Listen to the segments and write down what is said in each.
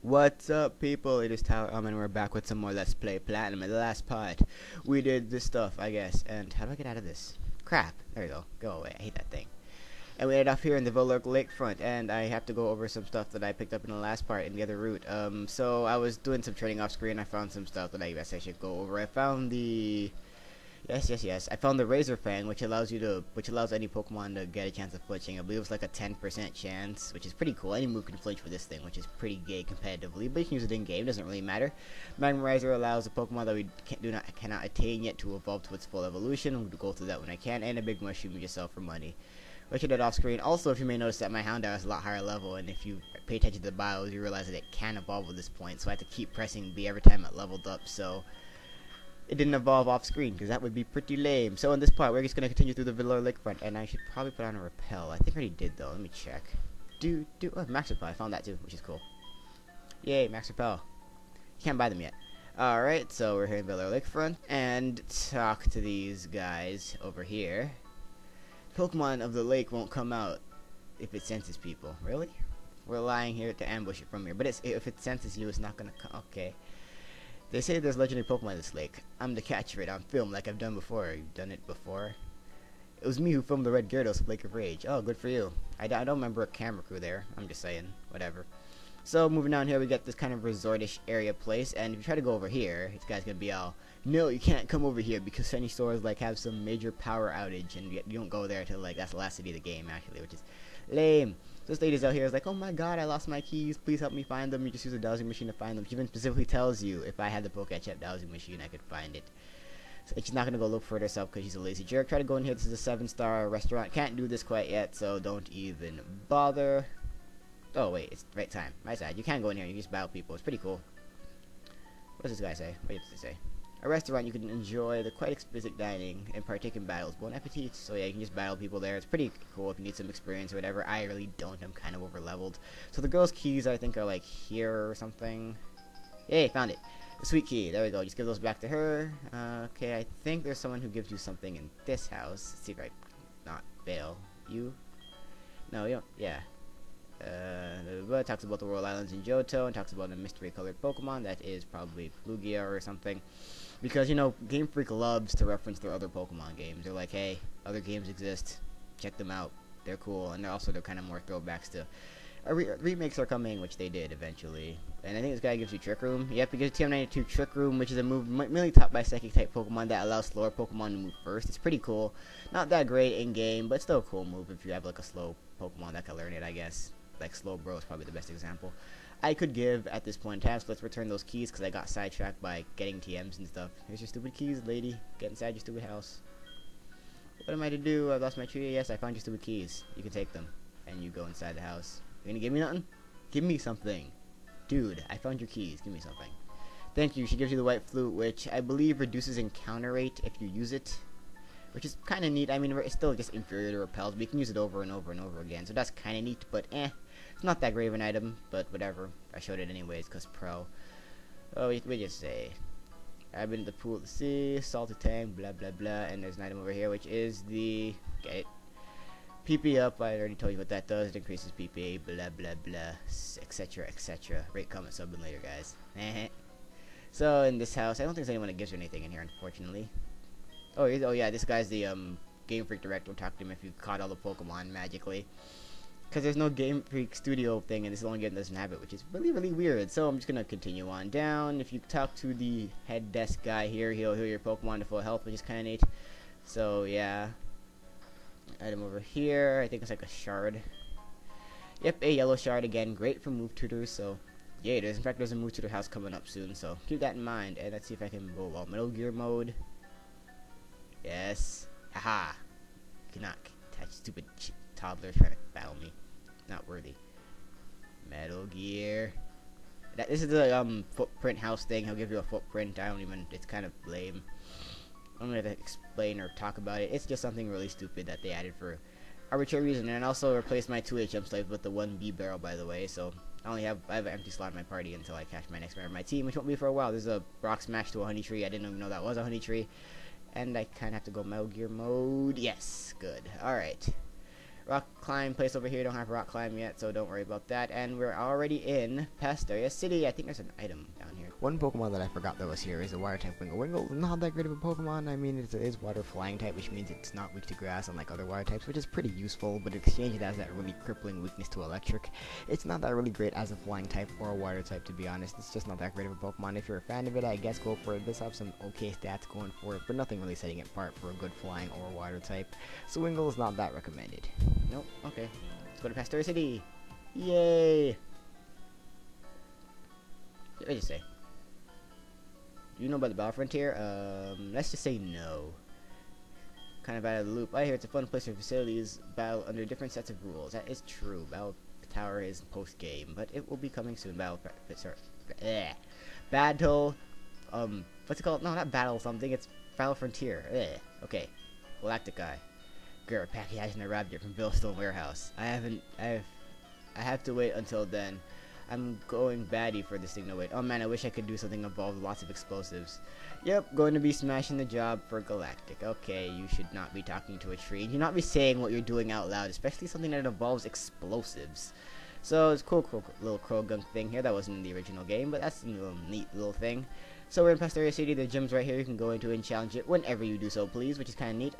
What's up, people? It is TylerAlman. We're back with some more Let's Play Platinum. In the last part, we did this stuff, I guess. And how do I get out of this? Crap. There we go. Go away. I hate that thing. And we ended up here in the Volurk Lakefront, and I have to go over some stuff that I picked up in the last part in the other route. So I was doing some trading off screen. I found some stuff that I guess I should go over. I found the Yes. I found the Razor Fang, which allows any Pokemon to get a chance of flinching. I believe it's like a 10% chance, which is pretty cool. Any move can flinch with this thing, which is pretty gay competitively, but you can use it in game. Doesn't really matter. Magmarizer allows a Pokemon that we cannot attain yet to evolve to its full evolution. We'll go through that when I can. And a big mushroom you just sell for money, which I did off screen. Also, if you may notice that my Houndour is a lot higher level, and if you pay attention to the bios, you realize that it can evolve at this point. So I have to keep pressing B every time it leveled up. So it didn't evolve off screen, because that would be pretty lame. So in this part, we're just going to continue through the Volurk Lakefront, and I should probably put on a repel. I think I already did, though. Let me check. Max Repel. I found that, too, which is cool. Yay, Max Repel. You can't buy them yet. Alright, so we're here in Volurk Lakefront, and talk to these guys over here. Pokemon of the lake won't come out if it senses people. Really? We're lying here to ambush it from here. But if it senses you, it's not going to come. Okay. They say there's legendary Pokemon in this lake. I'm the catcher it on film like I've done before. You've done it before? It was me who filmed the Red Gyarados Lake of Rage. Oh, good for you. I don't remember a camera crew there. I'm just saying. Whatever. So, moving down here, we get this kind of resortish area place. And if you try to go over here, this guy's going to be all, no, you can't come over here because any stores like have some major power outage. And you don't go there till like, that's the last city of the game, actually, which is lame. So this lady's out here is like, oh my god, I lost my keys. Please help me find them. You just use a dowsing machine to find them. She even specifically tells you if I had the Poketchup dowsing machine, I could find it. So she's not going to go look for it herself because she's a lazy jerk. Try to go in here. This is a 7-star restaurant. Can't do this quite yet, so don't even bother. Oh, wait. It's the right time. My side. You can go in here. You can just battle people. It's pretty cool. What does this guy say? What does it say? A restaurant you can enjoy the quite exquisite dining and partake in battles. Bon appetit. So yeah, you can just battle people there. It's pretty cool if you need some experience or whatever. I really don't. I'm kind of over leveled. So the girl's keys I think are like here or something. Yay, found it. The sweet key. There we go. Just give those back to her. Okay, I think there's someone who gives you something in this house. Let's see if I not fail. You? No, you don't. Yeah. Talks about the Royal Islands in Johto and talks about a mystery colored Pokemon that is probably Lugia or something. Because, you know, Game Freak loves to reference their other Pokemon games. They're like, hey, other games exist. Check them out. They're cool. And they're kind of more throwbacks to... remakes are coming, which they did eventually. And I think this guy gives you Trick Room. Yep, he gives you TM92 Trick Room, which is a move mainly taught by Psychic-type Pokemon that allows slower Pokemon to move first. It's pretty cool. Not that great in-game, but still a cool move if you have, like, a slow Pokemon that can learn it, I guess. Like, Slow Bro is probably the best example I could give at this point in time. So let's return those keys because I got sidetracked by getting TMs and stuff. Here's your stupid keys, lady. Get inside your stupid house. What am I to do? I've lost my tree. Yes, I found your stupid keys. You can take them. And you go inside the house. You gonna give me nothing? Give me something. Dude, I found your keys. Give me something. Thank you. She gives you the white flute, which I believe reduces encounter rate if you use it. Which is kind of neat. I mean, it's still just inferior to repels, but you can use it over and over and over again. So that's kind of neat, but it's not that great of an item, but whatever. I showed it anyways, because pro. Oh, we just say. I've been to the pool at the sea, salty tank, blah, blah, blah. And there's an item over here, which is the... Get it? PP up. I already told you what that does. It increases PP, blah, blah, blah, etc., etc. Rate, comment, sub, and later, guys. So, in this house, I don't think there's anyone that gives you anything in here, unfortunately. Oh yeah, this guy's the Game Freak director. Talk to him if you caught all the Pokemon magically. Because there's no Game Freak studio thing, and this only game doesn't have it, which is really, really weird. So I'm just going to continue on down. If you talk to the head desk guy here, he'll heal your Pokemon to full health, which is kind of neat. So, yeah. Item over here. I think it's like a shard. Yep, a yellow shard again. Great for move tutors, so... Yeah, in fact, there's a move tutor house coming up soon, so keep that in mind. And let's see if I can go Metal Gear mode. Yes. Haha. Cannot touch stupid toddler trying to battle me. Not worthy. Metal Gear. This is the footprint house thing. He'll give you a footprint. It's kind of lame. I'm going to explain or talk about it. It's just something really stupid that they added for arbitrary reason. And also replaced my 2 HM slaves with the 1B barrel, by the way. So I have an empty slot in my party until I catch my next member of my team, which won't be for a while. There's a rock smash to a honey tree. I didn't even know that was a honey tree. And I kind of have to go Metal Gear mode. Yes, good. Alright. Rock climb place over here. Don't have rock climb yet, so don't worry about that. And we're already in Pastoria City. I think there's an item down here. One Pokemon that I forgot that was here is a water type Wingull. Wingull is not that great of a Pokemon. I mean, it is water flying type, which means it's not weak to grass unlike other water types, which is pretty useful, but Exchange, it has that really crippling weakness to electric. It's not that really great as a flying type or a water type, to be honest. It's just not that great of a Pokemon. If you're a fan of it, I guess go for it. It does have some okay stats going for it, but nothing really setting it apart for a good flying or water type. So Wingull is not that recommended. Nope, okay. Let's go to Pastoria City. Yay! What did you say? Do you know about the Battle Frontier? Let's just say no. Kind of out of the loop. I hear it's a fun place for facilities battle under different sets of rules. That is true. Battle Tower is post-game, but it will be coming soon. Battle, what's it called? No, not Battle something. It's Battle Frontier. Okay. Galactic Guy. Great package and arrived here from Billstone Warehouse. I have to wait until then. I'm going baddie for this thing to wait. Oh man, I wish I could do something involved with lots of explosives. Yep, going to be smashing the job for Galactic. Okay, you should not be talking to a tree. You should not be saying what you're doing out loud, especially something that involves explosives. So it's cool little crow gunk thing here. That wasn't in the original game, but that's a little neat little thing. So we're in Pastoria City. The gym's right here. You can go into it and challenge it whenever you do so, please, which is kind of neat.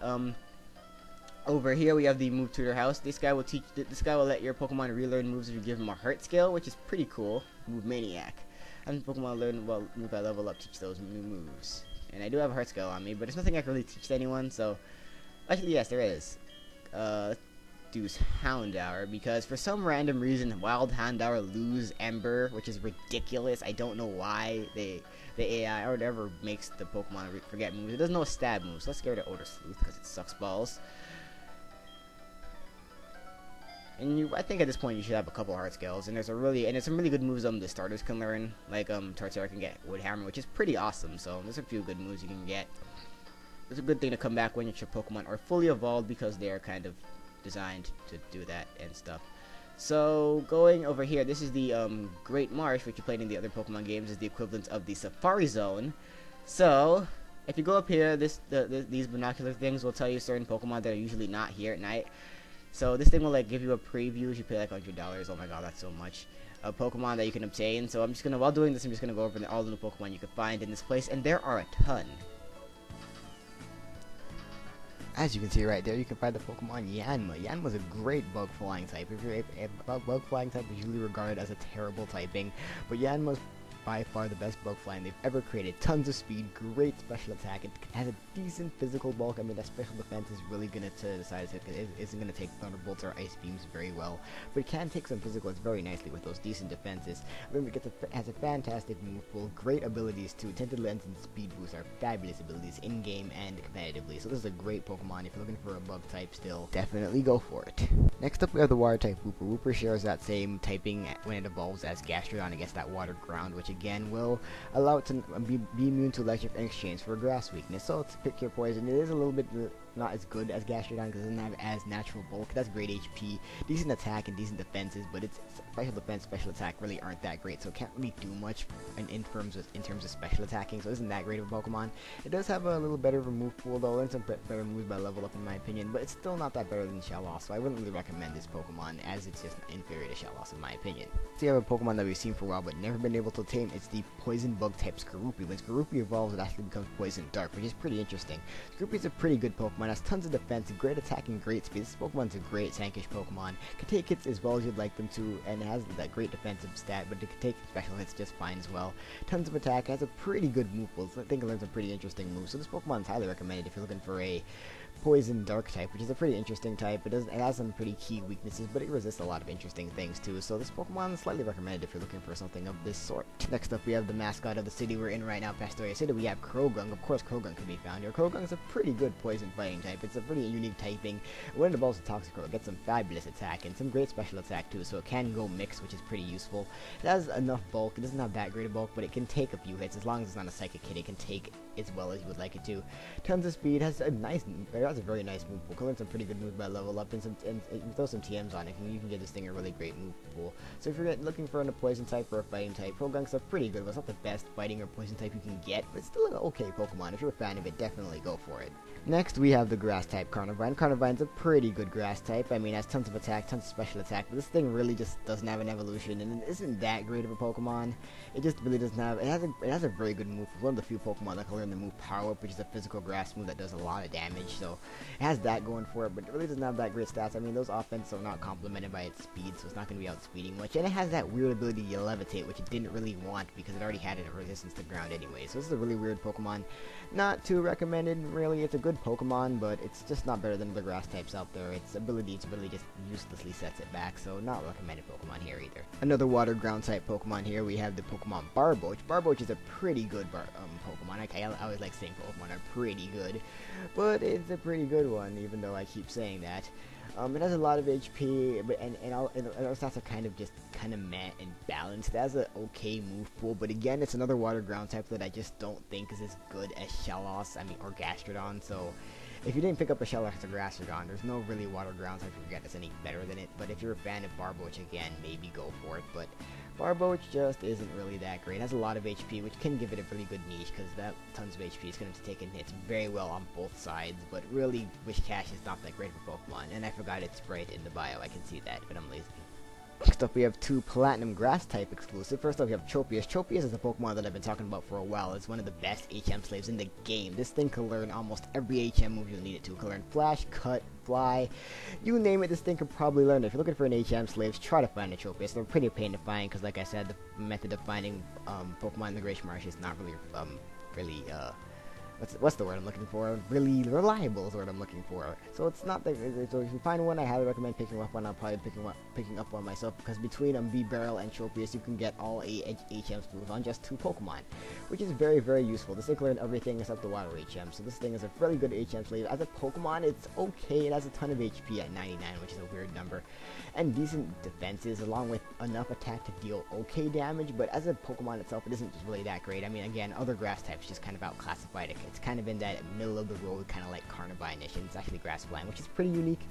Over here we have the Move Tutor House. This guy will let your Pokemon relearn moves if you give him a Heart skill, which is pretty cool. Move Maniac. And Pokemon learn move by level up, teach those new moves. And I do have a Heart skill on me, but there's nothing I can really teach to anyone. So actually, yes, there is. Let's do Houndour, because for some random reason, Wild Houndour lose Ember, which is ridiculous. I don't know why the AI or whatever makes the Pokemon forget moves. It doesn't know stab moves. So let's get rid of Odor Sleuth because it sucks balls. And I think at this point you should have a couple Heart skills, and there's some really good moves the starters can learn, like Torterra can get Wood Hammer, which is pretty awesome. So there's a few good moves you can get. It's a good thing to come back when your Pokemon are fully evolved, because they are kind of designed to do that and stuff. So going over here, this is the Great Marsh, which you played in the other Pokemon games, is the equivalent of the Safari Zone. So if you go up here, these binocular things will tell you certain Pokemon that are usually not here at night. So this thing will like give you a preview if you pay like $100. Oh my god, that's so much. A Pokemon that you can obtain. So I'm just gonna, while doing this, I'm just gonna go over all the new Pokemon you can find in this place, and there are a ton. As you can see right there, you can find the Pokemon Yanma. Yanma's a great bug flying type. Bug flying type is usually regarded as a terrible typing, but Yanma's by far the best bug flying they've ever created. Tons of speed, great special attack. It has a decent physical bulk. I mean, that special defense is really gonna decide it isn't gonna take thunderbolts or ice beams very well, but it can take some physical hits very nicely with those decent defenses. Remember, it has a fantastic move pool, great abilities too. Tinted Lens and Speed Boost are fabulous abilities in game and competitively. So this is a great Pokemon. If you're looking for a bug type still, definitely go for it. Next up, we have the water type Wooper. Wooper shares that same typing when it evolves as Gastrodon against that water ground, which again will allow it to be immune to electric in exchange for grass weakness. So let's pick your poison. It is a little bit not as good as Gastrodon because it doesn't have as natural bulk. That's great HP, decent attack, and decent defenses, but its special defense, special attack really aren't that great, so it can't really do much in terms of special attacking, so it isn't that great of a Pokemon. It does have a little better of a move pool though, and some better moves by level up in my opinion, but it's still not that better than Shellos, so I wouldn't really recommend this Pokemon, as it's just inferior to Shellos in my opinion. So you have a Pokemon that we've seen for a while but never been able to tame. It's the poison bug type Skorupi. When Skorupi evolves, it actually becomes poison dark, which is pretty interesting. Skorupi is a pretty good Pokemon, has tons of defense, great attack, and great speed. This Pokemon's a great tankish Pokemon. Can take hits as well as you'd like them to, and it has that great defensive stat, but it can take special hits just fine as well. Tons of attack, has a pretty good move pool, so I think it learns some pretty interesting moves. So this Pokemon is highly recommended if you're looking for a poison dark type, which is a pretty interesting type. It has some pretty key weaknesses, but it resists a lot of interesting things too, so this Pokemon is slightly recommended if you're looking for something of this sort. Next up, we have the mascot of the city we're in right now, Pastoria City. We have Croagunk. Of course, Croagunk can be found here. Croagunk is a pretty good poison fighting type. It's a pretty unique typing. When it evolves to Toxicroak, it gets some fabulous attack and some great special attack too, so it can go mixed, which is pretty useful. It has enough bulk. It doesn't have that great a bulk, but it can take a few hits. As long as it's not a psychic hit, it can take as well as you would like it to. Tons of speed, has a nice, It has a very nice move pool. Can learn some pretty good moves by level up, and throw some TMs on it, and you can get this thing a really great move pool. So if you're looking for a poison type or a fighting type, Progunk's a pretty good one. It's not the best fighting or poison type you can get, but it's still an okay Pokemon. If you're a fan of it, definitely go for it. Next, we have the grass type Carnivine. Carnivine's a pretty good grass type. I mean, it has tons of attack, tons of special attack, but this thing really just doesn't have an evolution, and it isn't that great of a Pokemon. It just really doesn't have. It has a very good move. It's one of the few Pokemon that can learn the move Power Up, which is a physical grass move that does a lot of damage. So it has that going for it, but it really doesn't have that great stats. I mean, those offenses are not complemented by its speed, so it's not going to be outspeeding much. And it has that weird ability to levitate, which it didn't really want because it already had a resistance to ground anyway. So this is a really weird Pokemon. Not too recommended, really. It's a good Pokemon, but it's just not better than the grass types out there. Its abilities really just uselessly sets it back, so not recommended Pokemon here either. Another water ground type Pokemon here, we have the Pokemon Barboach. Barboach is a pretty good Pokemon. I always like saying Pokemon are pretty good, but it's a pretty good one, even though I keep saying that. It has a lot of HP, but and our stats are kind of meh and balanced. It has an okay move pool, but again, it's another water ground type that I just don't think is as good as Shellos, or Gastrodon. So if you didn't pick up a Shellos or Gastrodon, there's no really water ground type you can get that's any better than it. But if you're a fan of Barboach, again, maybe go for it. But Barboach just isn't really that great. It has a lot of HP, which can give it a really good niche, because that tons of HP is going to take hits very well on both sides, but really, Wish Cash is not that great for Pokemon, and I forgot it's right in the bio. I can see that, but I'm lazy. Next up, we have two Platinum Grass type exclusive. First up, we have Tropius. Tropius is a Pokemon that I've been talking about for a while. It's one of the best HM slaves in the game. This thing can learn almost every HM move you'll need it to. It can learn Flash, Cut, Fly, you name it, this thing could probably learn it. If you're looking for an HM slaves, try to find a Tropius. They're pretty pain to find, because like I said, the method of finding Pokemon in the Great Marsh is not really, what's the word I'm looking for? Really reliable is the word I'm looking for. So it's not that. So if you find one, I highly recommend picking up one. I'll probably picking up one myself, because between V-Barrel and Tropius, you can get all 8 HM moves on just 2 Pokemon, which is very, very useful. This thing can learn everything except the Water HM. So this thing is a really good HM slave. As a Pokemon, it's okay. It has a ton of HP at 99, which is a weird number, and decent defenses, along with enough attack to deal okay damage. But as a Pokemon itself, it isn't just really that great. I mean, again, other grass types just kind of outclassified it. It's kind of in that middle of the road, kind of like Carnivine-ish, and it's actually grass flying, which is pretty unique.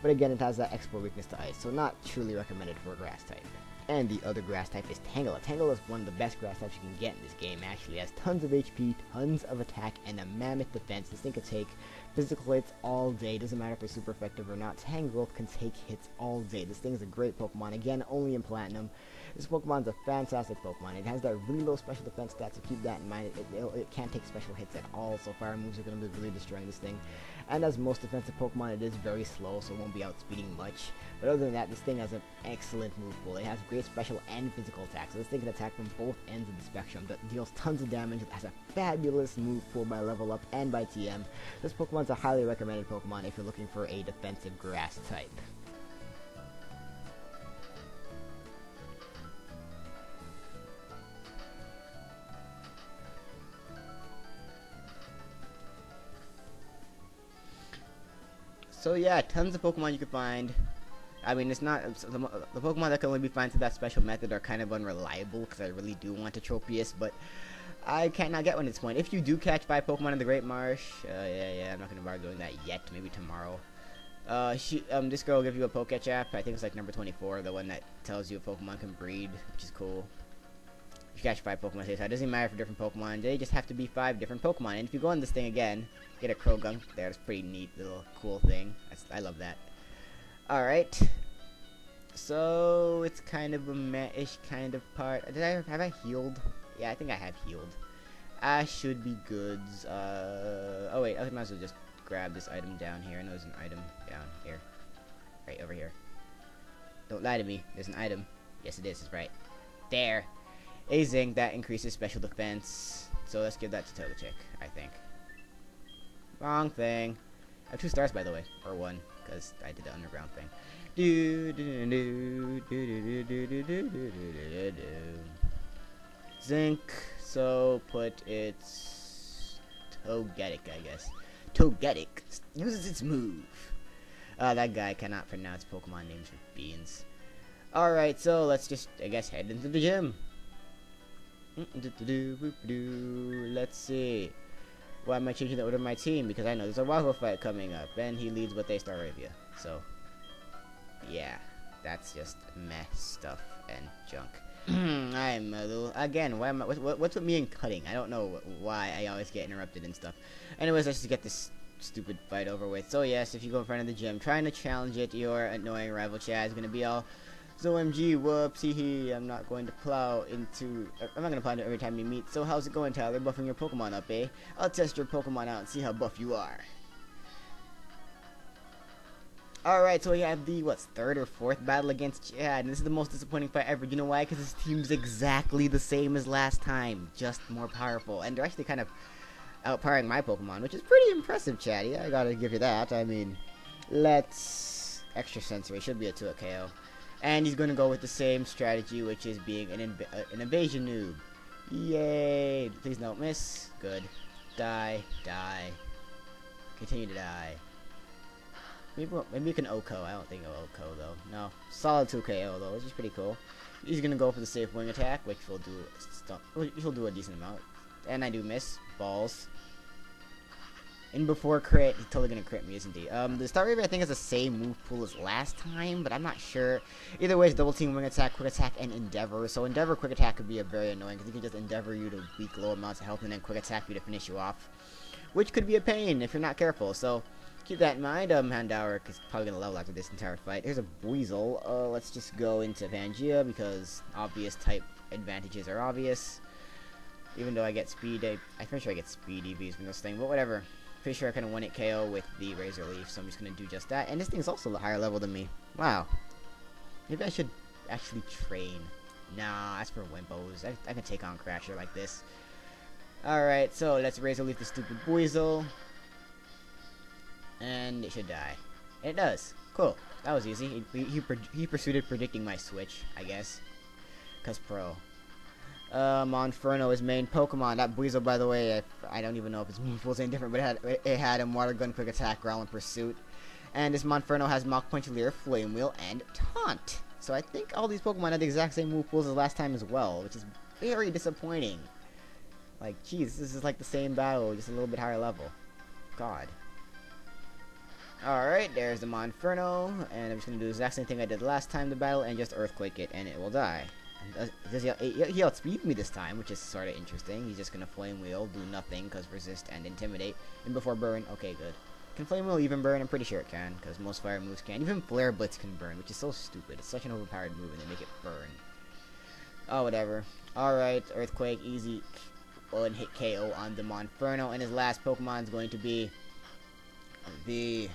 But again, it has that export weakness to ice, so not truly recommended for a grass type. And the other grass type is Tangela. Tangela is one of the best grass types you can get in this game, actually. It has tons of HP, tons of attack, and a mammoth defense. This thing can take physical hits all day. Doesn't matter if they're super effective or not. Tangrowth can take hits all day. This thing is a great Pokemon. Again, only in Platinum. This Pokemon's a fantastic Pokemon. It has that really low special defense stats, so keep that in mind. It can't take special hits at all, so fire moves are going to be really destroying this thing. And as most defensive Pokemon, it is very slow, so it won't be outspeeding much. But other than that, this thing has an excellent move pool. It has great special and physical attack, so this thing can attack from both ends of the spectrum. That deals tons of damage. It has a fabulous move pool by level up and by TM. This Pokemon's a highly recommended Pokemon if you're looking for a defensive grass type. So yeah, tons of Pokemon you can find. I mean, it's not the Pokemon that can only be found through that special method are kind of unreliable, because I really do want a Tropius, but I cannot get one at this point. If you do catch 5 Pokemon in the Great Marsh, yeah, I'm not gonna bother doing that yet. Maybe tomorrow. This girl will give you a Poké app. I think it's like number 24, the one that tells you a Pokemon can breed, which is cool. If you catch 5 Pokemon, so it doesn't matter for different Pokemon. They just have to be 5 different Pokemon. And if you go on this thing again, get a Krogunk. That's a pretty neat little cool thing. I love that. Alright. So it's kind of a meh-ish kind of part. Have I healed? Yeah, I think I have healed. Should be goods. Oh wait, I might as well just grab this item down here. I know there's an item down here. Right over here. Don't lie to me. There's an item. Yes, it is. It's right there. A Zinc that increases special defense. So let's give that to Togechick, I think. Wrong thing. I have 2 stars, by the way, or 1, because I did the underground thing. Zinc. So put its Togetic, I guess. Togetic uses its move. That guy cannot pronounce Pokemon names for beans. Alright, so let's just, I guess, head into the gym. Let's see. Why am I changing the order of my team? Because I know there's a rival fight coming up, and he leads with a Staravia. So, yeah, that's just meh stuff and junk. I'm a little, again, why am I, what's with me and cutting? I don't know why I always get interrupted and stuff. Anyways, let's just get this stupid fight over with. So yes, if you go in front of the gym trying to challenge it, your annoying rival Chad is gonna be all, so OMG, whoops, hee, I'm not going to plow into, I'm not gonna plow into every time we meet. So how's it going, Tyler? Buffing your Pokemon up, eh? I'll test your Pokemon out and see how buff you are. Alright, so we have the, third or fourth battle against Chad, and this is the most disappointing fight ever. You know why? Because his team's exactly the same as last time, just more powerful. And they're actually kind of outpowering my Pokemon, which is pretty impressive, Chad. Yeah, I gotta give you that. I mean, let's... Extra Sensory, should be a 2-hit KO. And he's gonna go with the same strategy, which is being an evasion noob. Yay! Please don't miss. Good. Die. Die. Continue to die. Maybe you can OHKO. I don't think of OHKO though. No. Solid 2 KO though, which is pretty cool. He's gonna go for the safe wing attack, which will do a decent amount. And I do miss. Balls. And before crit, he's totally gonna crit me, isn't he? The Staravia I think is the same move pool as last time, but I'm not sure. Either way, it's double team wing attack, quick attack, and endeavor. So endeavor quick attack could be very annoying because he can just endeavor you to weak low amounts of health and then quick attack you to finish you off, which could be a pain if you're not careful. So keep that in mind. Houndour is probably gonna level after this entire fight. Here's a Weasel. Let's just go into Pangea because obvious type advantages are obvious. Even though I get speed, I'm pretty sure I get speed EVs from this thing, but whatever. Pretty sure I can 1-hit KO with the Razor Leaf, so I'm just gonna do just that. And this thing's also a higher level than me. Wow. Maybe I should actually train. Nah, that's for Wimpos. I can take on Crasher like this. Alright, so let's Razor Leaf the stupid Weasel. And it should die. And it does. Cool. That was easy. He pursued predicting my switch, I guess. Cause pro. Monferno is main Pokemon. That Weasel, by the way, I don't even know if its move was any different, but it had a Water Gun, Quick Attack, Growl, and Pursuit. And this Monferno has Mach Punch, Leer, Flame Wheel, and Taunt. So I think all these Pokemon had the exact same move pools as last time as well, which is very disappointing. Like, geez, this is like the same battle, just a little bit higher level. God. Alright, there's the Monferno, and I'm just gonna do the exact same thing I did last time the battle, and just Earthquake it, and it will die. He outspeeds me this time, which is sort of interesting. He's just gonna Flame Wheel, do nothing, because resist and intimidate. And before burn, okay, good. Can Flame Wheel even burn? I'm pretty sure it can, because most fire moves can. Even Flare Blitz can burn, which is so stupid. It's such an overpowered move, and they make it burn. Oh, whatever. Alright, Earthquake, easy 1-hit KO on the Monferno, and his last Pokemon is going to be the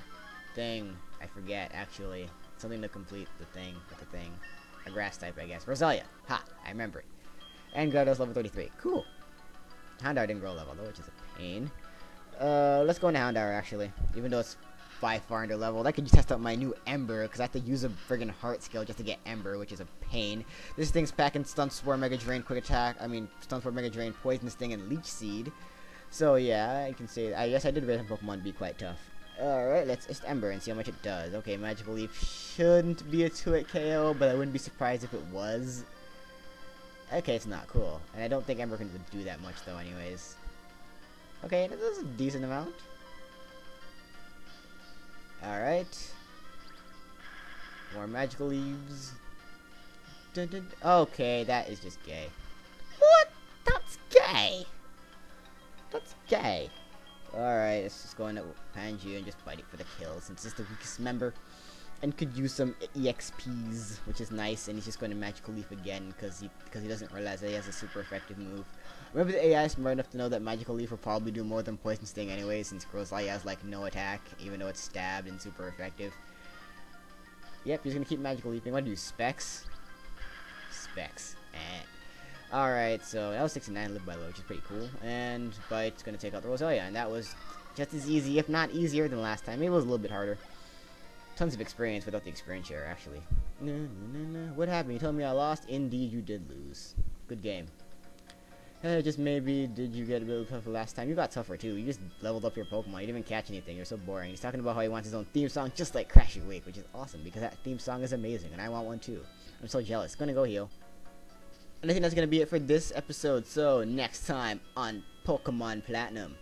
thing. I forget, actually. Something to complete the thing with the thing. A grass type, I guess. Roselia. Ha! I remember it. And Gyarados level 33. Cool. Houndour didn't grow level, though, which is a pain. Let's go into Houndour, actually. Even though it's by far under leveled. I could test out my new Ember, because I have to use a friggin' Heart skill just to get Ember, which is a pain. This thing's packing Stun Spore, Mega Drain, Quick Attack. Stun Spore, Mega Drain, Poison Sting, and Leech Seed. So, yeah, I can say... I guess I did raise some Pokemon to be quite tough. Alright, let's just Ember and see how much it does. Okay, Magical Leaf shouldn't be a 2-hit KO, but I wouldn't be surprised if it was. Okay, it's not cool. And I don't think Ember can do that much, though, anyways. Okay, that does a decent amount. Alright. More Magical Leaves. Dun, dun, dun. Okay, that is just gay. What? That's gay! That's gay. Alright, let's just go into Pangea and just fight it for the kill, since it's the weakest member. And could use some EXPs, which is nice, and he's just going to Magical Leaf again, because he doesn't realize that he has a super effective move. Remember, the AI is smart enough to know that Magical Leaf will probably do more than Poison Sting anyway, since Roselia has, like, no attack, even though it's stabbed and super effective. Yep, he's going to keep Magical Leafing. What do you do, Specs? Specs. Alright, so that was 69, Live by Low, which is pretty cool. And Bite's going to take out the Roselia, and that was just as easy, if not easier, than last time. Maybe it was a little bit harder. Tons of experience without the experience share, actually. What happened? You told me I lost? Indeed, you did lose. Good game. Just maybe, did you get a little tougher last time? You got tougher, too. You just leveled up your Pokemon. You didn't even catch anything. You're so boring. He's talking about how he wants his own theme song, just like Crash Your Wake, which is awesome, because that theme song is amazing, and I want one, too. I'm so jealous. Gonna go heal. And I think that's gonna be it for this episode. So, next time on Pokemon Platinum,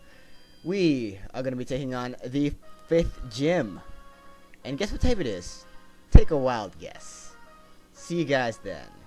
we are going to be taking on the 5th gym. And guess what type it is? Take a wild guess. See you guys then.